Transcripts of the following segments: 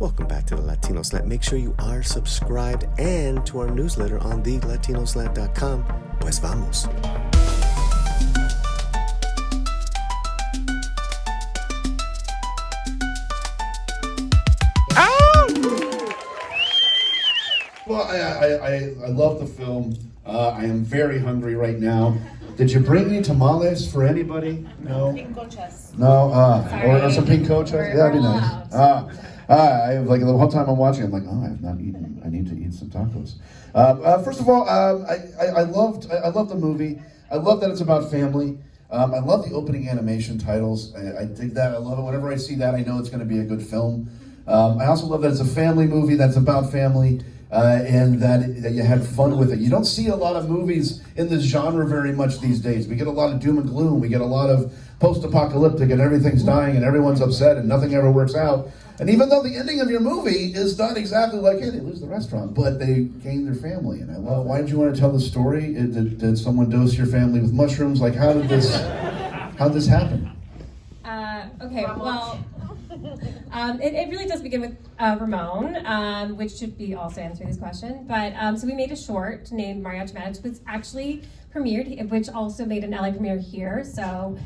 Welcome back to the Latino Slant. Make sure you are subscribed and to our newsletter on thelatinoslant.com. Pues vamos. Well, I love the film. I am very hungry right now. Did you bring me tamales for anybody? No? Pincochas. No? Or some pincochas? Yeah, that'd be nice. I have, like, the whole time I'm watching, I'm like, oh, I have not eaten. I need to eat some tacos. First of all, I loved the movie. I love that it's about family. I love the opening animation titles. I dig that. I love it. Whenever I see that, I know it's going to be a good film. I also love that it's a family movie that's about family. And that you had fun with it. You don't see a lot of movies in this genre very much these days. We get a lot of doom and gloom. We get a lot of post-apocalyptic and everything's dying and everyone's upset and nothing ever works out. And even though the ending of your movie is not exactly like, hey, they lose the restaurant, but they gain their family. And I love, why did you want to tell the story? Did someone dose your family with mushrooms? Like, how did this happen? Okay, well, it really does begin with Ramon, which should be also answering this question. But so we made a short named Mariachi Madness, which actually premiered, which also made an LA premiere here. So,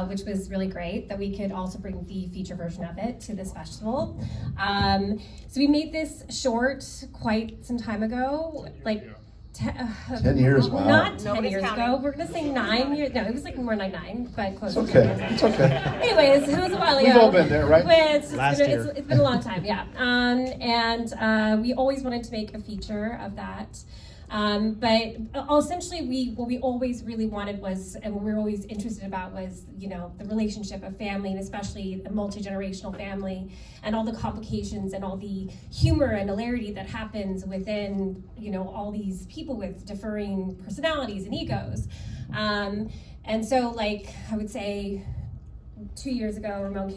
which was really great that we could also bring the feature version of it to this festival. So we made this short quite some time ago, like 10 years, wow. Not 10 years ago. We're going to say 9 years. No, it was like more like 9, but close. It's okay. It's okay. Anyways, it was a while ago. We've all been there, right? It's been a long time, yeah. And we always wanted to make a feature of that. But essentially, what we always really wanted was, and what we were always interested about was, you know, the relationship of family, and especially a multi-generational family, and all the complications and all the humor and hilarity that happens within, you know, all these people with differing personalities and egos. And so, like, I would say 2 years ago, Ramon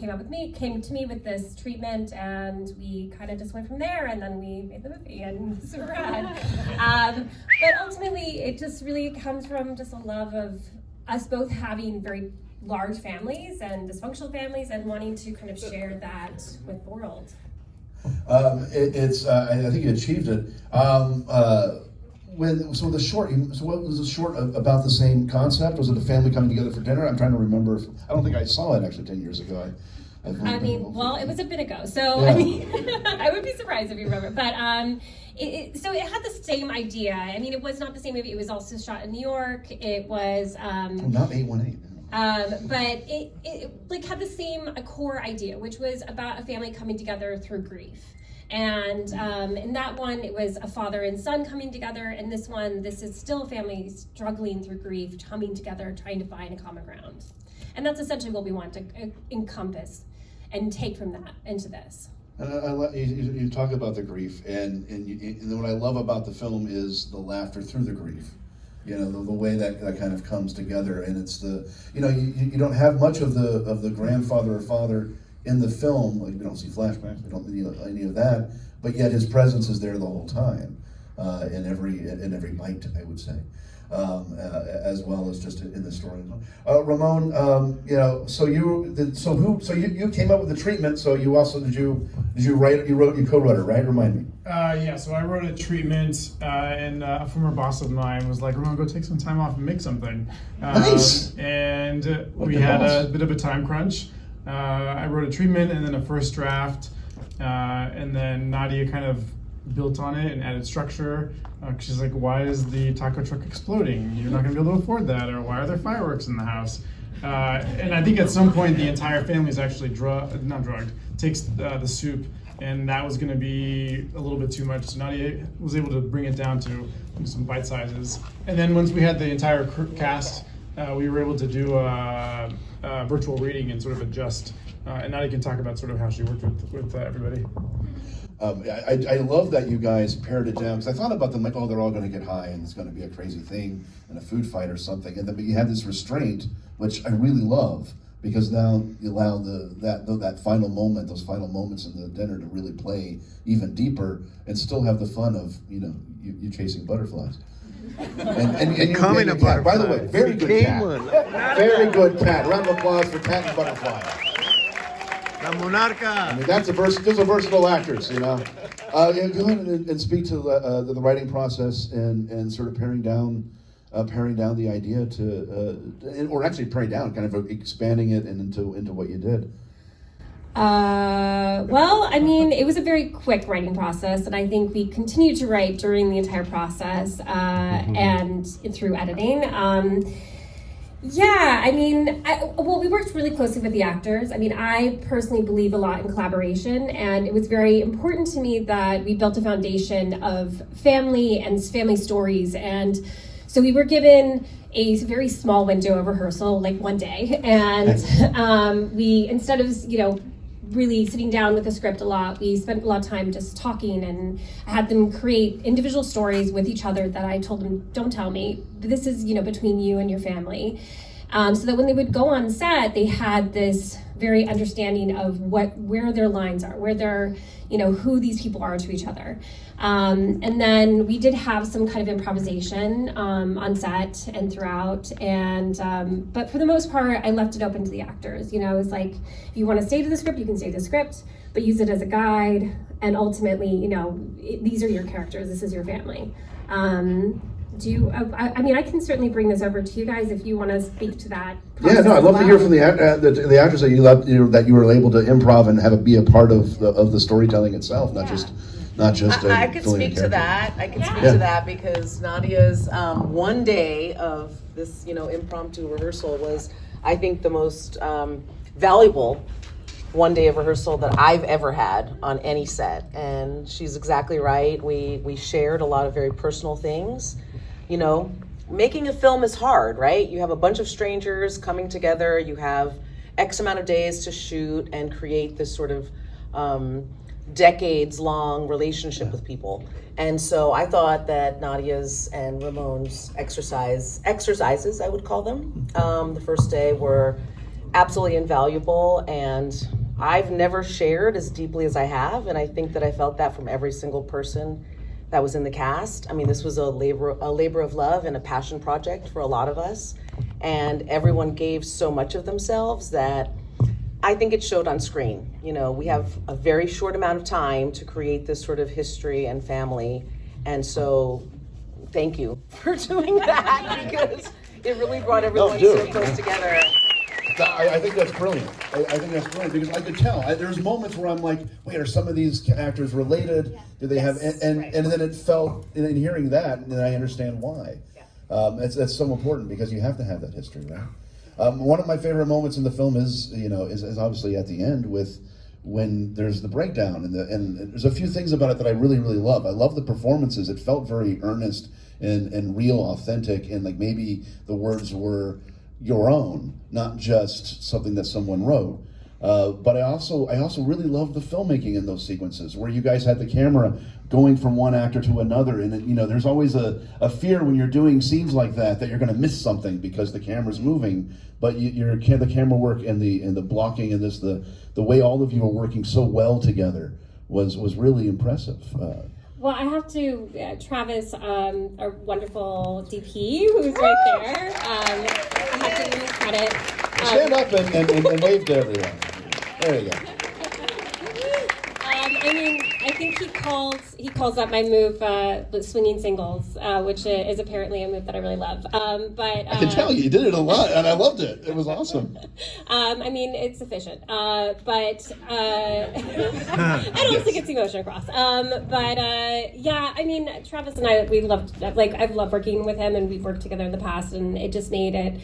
came to me with this treatment, and we kind of just went from there, and then we made the movie, and it's super rad. But ultimately, it just really comes from just a love of us both having very large families and dysfunctional families, and wanting to kind of share that with the world. I think you achieved it. So what was the short about the same concept? Was it a family coming together for dinner? I'm trying to remember. I don't think I saw it actually 10 years ago. Well, it was a bit ago, so yeah. I mean, I would be surprised if you remember. But so it had the same idea. I mean, it was not the same movie. It was also shot in New York. It was not 818. But it like had the same core idea, which was about a family coming together through grief. And in that one, it was a father and son coming together. And this one, this is still a family struggling through grief, coming together, trying to find a common ground. And that's essentially what we want to encompass and take from that into this. You talk about the grief, and what I love about the film is the laughter through the grief. You know, the way that kind of comes together, and it's you don't have much of the grandfather or father in the film. Like, we don't see flashbacks, we don't see any of that, but yet his presence is there the whole time, in every bite, I would say, as well as just in the story. Ramon, so you came up with the treatment. So you also did you co-wrote it, right? Remind me. Yeah, so I wrote a treatment, and a former boss of mine was like, Ramon, go take some time off and make something. Nice. And we had a bit of a time crunch. I wrote a treatment and then a first draft, and then Nadia kind of built on it and added structure. She's like, why is the taco truck exploding? You're not going to be able to afford that. Or why are there fireworks in the house? And I think at some point the entire family is actually takes the soup, and that was going to be a little bit too much. So Nadia was able to bring it down to some bite sizes. And then once we had the entire cast, we were able to do a virtual reading and sort of adjust. And Nadia can talk about sort of how she worked with everybody. I love that you guys pared it down, because I thought about them like, oh, they're all going to get high and it's going to be a crazy thing and a food fight or something. And then but you have this restraint, which I really love, because now you allow that final moment, those final moments in the dinner to really play even deeper and still have the fun of you chasing butterflies. And you Coming a cat. By the way, very good cat. Very good cat. Round of applause for Cat and Butterfly. La Monarca. I mean, those are versatile actors, you know. Yeah, go ahead and speak to the writing process and sort of paring down the idea or actually paring down, kind of expanding it into what you did. Well, I mean, it was a very quick writing process, and I think we continued to write during the entire process and through editing. Yeah, I mean, we worked really closely with the actors. I mean, I personally believe a lot in collaboration, and it was very important to me that we built a foundation of family and family stories. And so we were given a very small window of rehearsal, like one day, and we, instead of, really sitting down with the script a lot, we spent a lot of time just talking, and I had them create individual stories with each other that I told them, don't tell me, this is between you and your family, so that when they would go on set, they had this very understanding of where their lines are, where they're who these people are to each other. And then we did have some kind of improvisation on set and throughout, and but for the most part, I left it open to the actors. It was like, if you want to stay to the script, you can stay to the script, but use it as a guide, and ultimately, these are your characters, this is your family. I mean, I can certainly bring this over to you guys if you want to speak to that. Yeah, no, I'd love to hear from the actors that you loved, that you were able to improv and be a part of the storytelling itself, not just. I could speak to that. I can speak to that because Nadia's one day of this, impromptu rehearsal was, I think, the most valuable one day of rehearsal that I've ever had on any set. And she's exactly right. We shared a lot of very personal things. Making a film is hard, right? You have a bunch of strangers coming together. You have X amount of days to shoot and create this sort of decades-long relationship with people. And so I thought that Nadia's and Ramon's exercises, I would call them, the first day were absolutely invaluable. And I've never shared as deeply as I have. And I think that I felt that from every single person that was in the cast. I mean, this was a labor of love and a passion project for a lot of us. And everyone gave so much of themselves that I think it showed on screen. We have a very short amount of time to create this sort of history and family. And so thank you for doing that, because it really brought everyone so close together. I think that's brilliant. I think that's brilliant because I could tell. There's moments where I'm like, wait, are some of these actors related? Do they have? And then it felt, in hearing that, and then I understand why. That's so important because you have to have that history, right? One of my favorite moments in the film is obviously at the end when there's the breakdown and there's a few things about it that I really, really love. I love the performances. It felt very earnest and real, authentic, and like maybe the words were your own, not just something that someone wrote. But I also really love the filmmaking in those sequences where you guys had the camera going from one actor to another, and there's always a fear when you're doing scenes like that you're going to miss something because the camera's moving. But the camera work and the blocking and the way all of you are working so well together was really impressive. Well, I have to, Travis, our wonderful DP, who's right there. I have to give him credit. Stand up and wave to everyone. There you go. I mean, I think he calls that my move, swinging singles, which is apparently a move that I really love. But I can tell you did it a lot, and I loved it. It was awesome. I mean, it's efficient, but I don't think it's emotion across. Yeah, I mean, Travis and I've loved working with him, and we've worked together in the past, and it just made it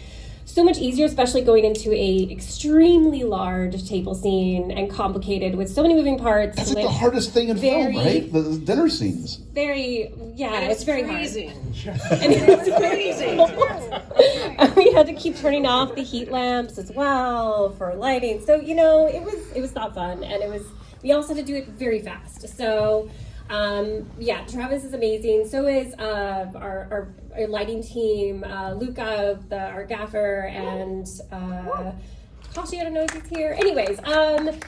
so much easier, especially going into a extremely large table scene and complicated with so many moving parts. That's like the hardest thing in film, right? The dinner scenes. It's very freezing. Hard. And it's freezing. We had to keep turning off the heat lamps as well for lighting. So it was not fun, and we also had to do it very fast. So. Travis is amazing. So is our lighting team, Luca, our gaffer, and Kashi, I don't know if he's here. Anyways, and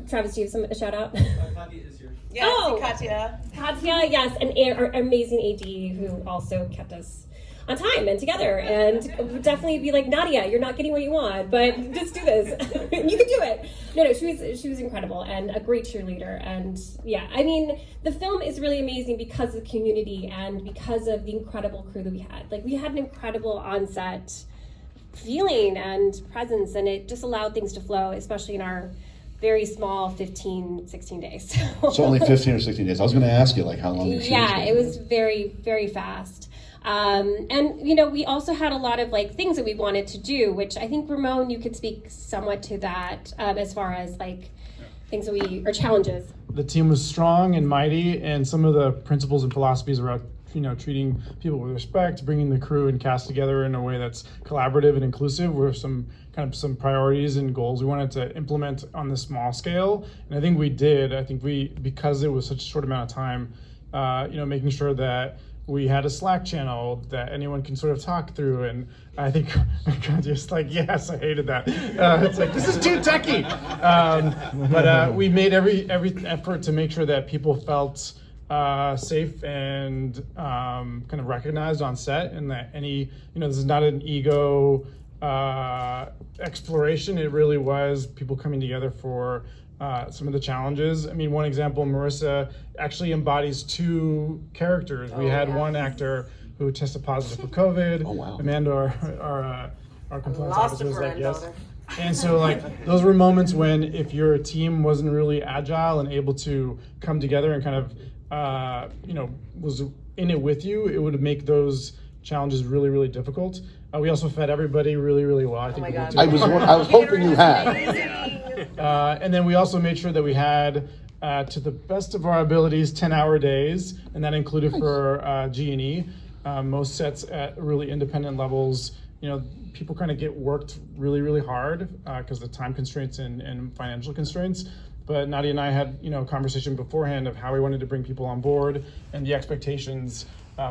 Travis, do you have a shout out? Katya is here. Yes, Katya. Katya, yes, and our amazing AD who also kept us on time and together, and definitely be like, Nadia, you're not getting what you want, but just do this. You can do it. No, she was incredible and a great cheerleader. And yeah, I mean, the film is really amazing because of the community and because of the incredible crew that we had. Like, we had an incredible on-set feeling and presence, and it just allowed things to flow, especially in our very small 15, 16 days. So only 15 or 16 days. I was going to ask you, like, how long? Yeah, it was very, very fast. And, you know, we also had a lot of, like, things that we wanted to do, which I think, Ramon, you could speak somewhat to that as far as, like, things that or challenges. The team was strong and mighty, and some of the principles and philosophies around, you know, treating people with respect, bringing the crew and cast together in a way that's collaborative and inclusive were some priorities and goals we wanted to implement on this small scale. And I think we did. I think because it was such a short amount of time, you know, making sure that we had a Slack channel that anyone can sort of talk through. And I think just like, yes, I hated that. It's like, this is too techy. But we made every effort to make sure that people felt safe and kind of recognized on set, and that any, you know, this is not an ego exploration. It really was people coming together for some of the challenges. I mean, one example, Marissa actually embodies two characters. We had one actor who tested positive for COVID. Oh, wow. Amanda, our compliance officer, was like, yes. And so, like, those were moments when if your team wasn't really agile and able to come together and kind of, you know, was in it with you, it would make those challenges really, really difficult. We also fed everybody really, really well. I think I was hoping you had. And then we also made sure that we had, to the best of our abilities, 10-hour days, and that included for G&E. Most sets at really independent levels, you know, people kind of get worked really, really hard because of the time constraints and financial constraints. But Nadia and I had, you know, a conversation beforehand of how we wanted to bring people on board and the expectations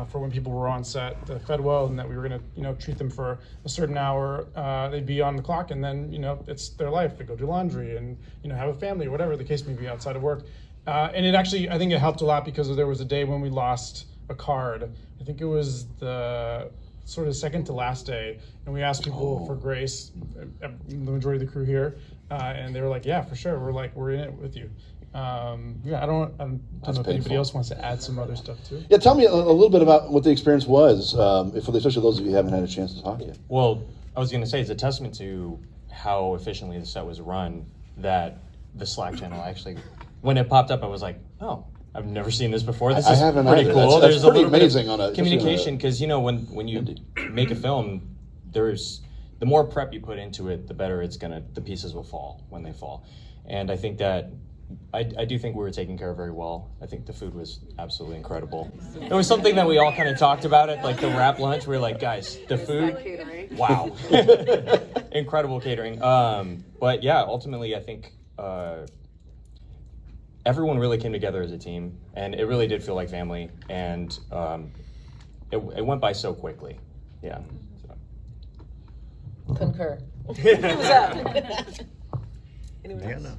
for when people were on set that fed well, and that we were going to, you know, treat them for a certain hour. They'd be on the clock, and then, you know, it's their life. They go do laundry and, you know, have a family, whatever the case may be outside of work. And it actually, I think it helped a lot because there was a day when we lost a card. I think it was the sort of second to last day, and we asked people for grace, the majority of the crew here, and they were like, yeah, for sure, we're in it with you. Yeah, I don't know if anybody else wants to add some other stuff too. Yeah, tell me a little bit about what the experience was, especially those of you who haven't had a chance to talk yet. Well, I was going to say, it's a testament to how efficiently the set was run that the Slack channel actually, when it popped up, I was like, oh, I've never seen this before. This is pretty cool. That's pretty amazing on a communication, because, you know, when you make a film, the more prep you put into it, the better the pieces will fall when they fall. And I think that I do think we were taken care of very well. I think the food was absolutely incredible. It was something that we all kind of talked about at, like, the wrap lunch. We were like, guys, the food, wow. Incredible catering. But yeah, ultimately, I think everyone really came together as a team, and it really did feel like family, and it went by so quickly. Yeah. So. Concur. Anyone else?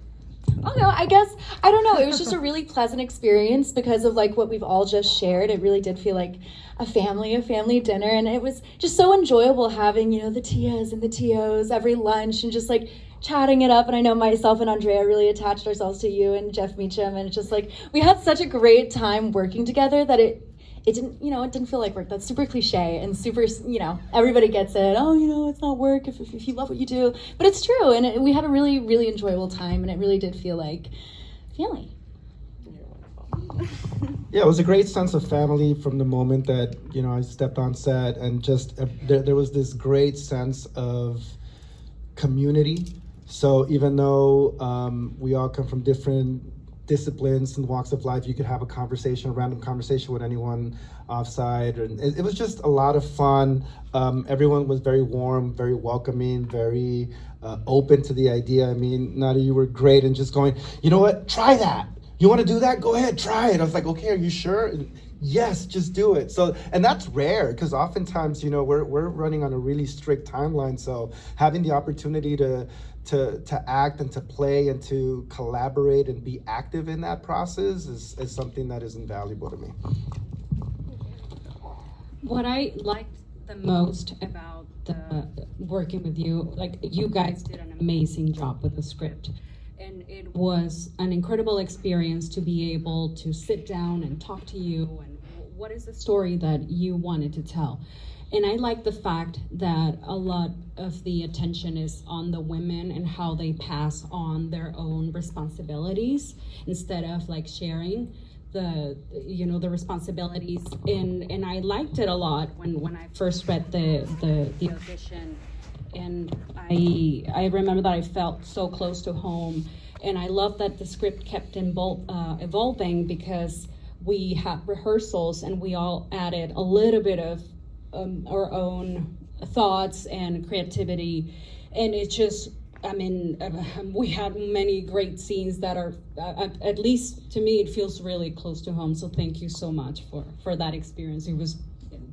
Oh no, I guess, I don't know, it was just a really pleasant experience because of, like, what we've all just shared. It really did feel like a family dinner, and it was just so enjoyable having, you know, the Tias and the Tios every lunch and just, like, chatting it up. And I know myself and Andrea really attached ourselves to you and Jeff Meacham, and it's just like, we had such a great time working together that it didn't feel like work. That's super cliche and super, you know, everybody gets it. Oh, you know, it's not work if you love what you do. But it's true, and we had a really, really enjoyable time, and it really did feel like family. Yeah, it was a great sense of family from the moment that, you know, I stepped on set, and just there was this great sense of community. So even though we all come from different disciplines and walks of life, you could have a random conversation with anyone offside, and it was just a lot of fun. Everyone was very warm, very welcoming, very open to the idea. I mean, Nadia, you were great, and just going, you know what, try that. You want to do that? Go ahead, try it. I was like, okay, are you sure? Yes, just do it. So, and that's rare, because oftentimes, you know, we're running on a really strict timeline. So having the opportunity to act and to play and to collaborate and be active in that process is something that is invaluable to me. What I liked the most about working with you. Like, you guys did an amazing job with the script. And it was an incredible experience to be able to sit down and talk to you and what is the story that you wanted to tell. And I like the fact that a lot of the attention is on the women and how they pass on their own responsibilities instead of like sharing the responsibilities. And I liked it a lot when I first read the audition. And I remember that I felt so close to home. And I love that the script kept evolving, because we had rehearsals and we all added a little bit of our own thoughts and creativity. And it just, we had many great scenes that are, at least to me, it feels really close to home. So thank you so much for that experience. It was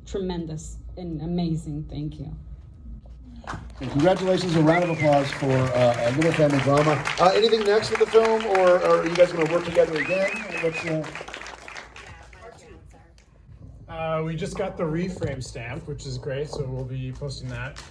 tremendous and amazing. Thank you. And congratulations, a round of applause for a Little Family Drama. Anything next with the film, or are you guys going to work together again? We just got the reframe stamped, which is great, so we'll be posting that.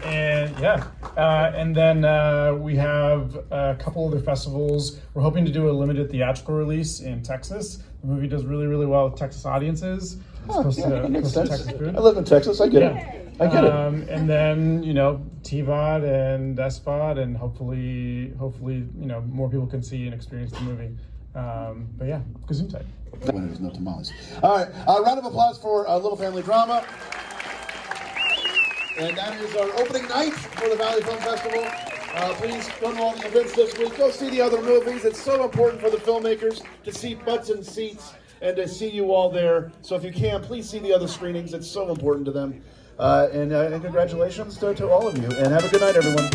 And then we have a couple other festivals. We're hoping to do a limited theatrical release in Texas. The movie does really, really well with Texas audiences. It's That makes sense. Texas food. I live in Texas. I get it. I get it. And then, TVOD and SVOD, and hopefully, more people can see and experience the movie. But yeah, Gesundheit. When there's no tamales. All right, a round of applause for a Little Family Drama. And that is our opening night for the Valley Film Festival. Please go to all the events this week. Go see the other movies. It's so important for the filmmakers to see butts and seats and to see you all there. So if you can, please see the other screenings. It's so important to them. And congratulations to all of you. And have a good night, everyone.